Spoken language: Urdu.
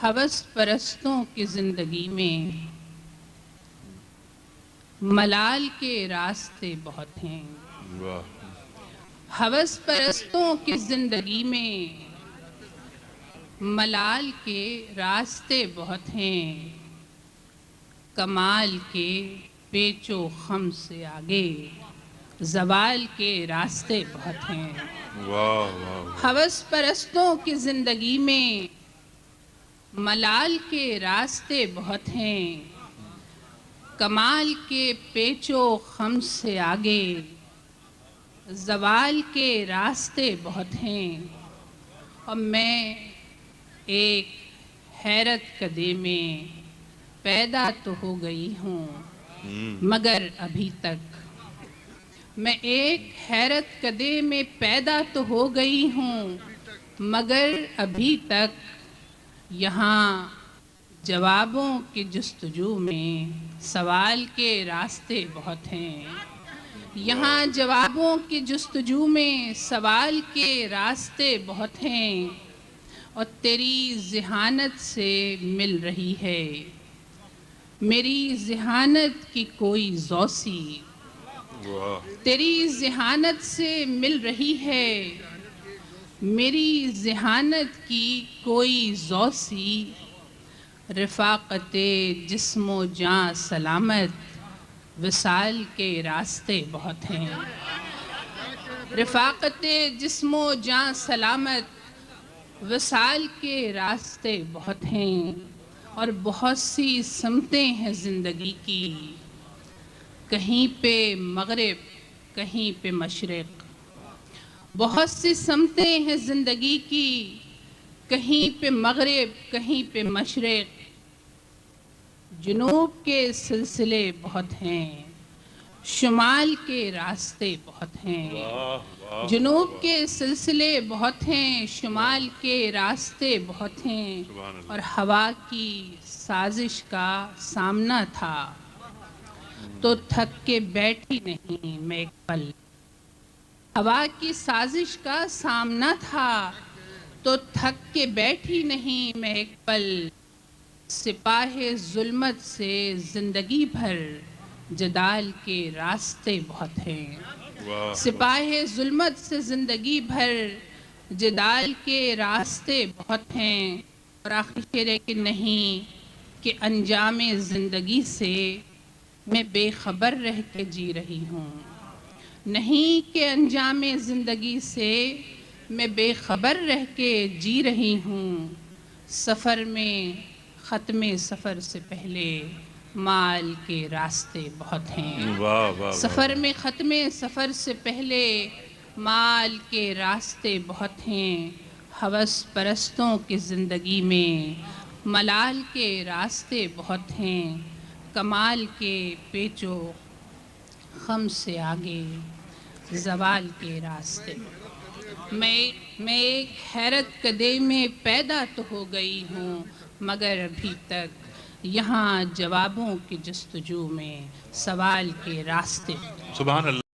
ہَوس پرستوں کی زندگی میں ملال کے راستے بہت ہیں۔ ہَوس پرستوں کی زندگی میں ملال کے راستے بہت ہیں، کمال کے پیچ و خم سے آگے زوال کے راستے بہت ہیں۔ ہَوس پرستوں کی زندگی میں ملال کے راستے بہت ہیں، کمال کے پیچ و خم سے آگے زوال کے راستے بہت ہیں۔ اور میں ایک حیرت کدے میں پیدا تو ہو گئی ہوں مگر ابھی تک، میں ایک حیرت کدے میں پیدا تو ہو گئی ہوں مگر ابھی تک یہاں جوابوں کی جستجو میں سوال کے راستے بہت ہیں۔ یہاں جوابوں کی جستجو میں سوال کے راستے بہت ہیں، اور تیری ذہانت سے مل رہی ہے میری ذہانت کی کوئی زوسی، تیری ذہانت سے مل رہی ہے میری ذہانت کی کوئی زوسی، رفاقت جسم و جاں سلامت وصال کے راستے بہت ہیں۔ رفاقت جسم و جاں سلامت وصال کے راستے بہت ہیں، اور بہت سی سمتیں ہیں زندگی کی، کہیں پہ مغرب کہیں پہ مشرق، بہت سی سمتیں ہیں زندگی کی، کہیں پہ مغرب کہیں پہ مشرق، جنوب کے سلسلے بہت ہیں شمال کے راستے بہت ہیں۔ جنوب کے سلسلے بہت ہیں شمال کے راستے بہت ہیں، اور ہوا کی سازش کا سامنا تھا تو تھک کے بیٹھی نہیں میں ایک پل، ہوا کی سازش کا سامنا تھا تو تھک کے بیٹھی نہیں میں ایک پل، سپاہ ظلمت سے زندگی بھر جدال کے راستے بہت ہیں۔ سپاہ ظلمت سے زندگی بھر جدال کے راستے بہت ہیں، اور آخری شعر ہے کہ نہیں کہ انجام زندگی سے میں بے خبر رہ کے جی رہی ہوں، نہیں کہ انجام زندگی سے میں بے خبر رہ کے جی رہی ہوں، سفر میں ختم سفر سے پہلے مال کے راستے بہت ہیں۔ سفر میں ختم سفر سے پہلے مال کے راستے بہت ہیں، ہَوس پرستوں کی زندگی میں ملال کے راستے بہت ہیں، کمال کے پیچ و خم سے آگے زوال کے راستے۔ میں ایک حیرت کدے میں پیدا تو ہو گئی ہوں مگر ابھی تک یہاں جوابوں کی جستجو میں سوال کے راستے۔ سبحان اللہ۔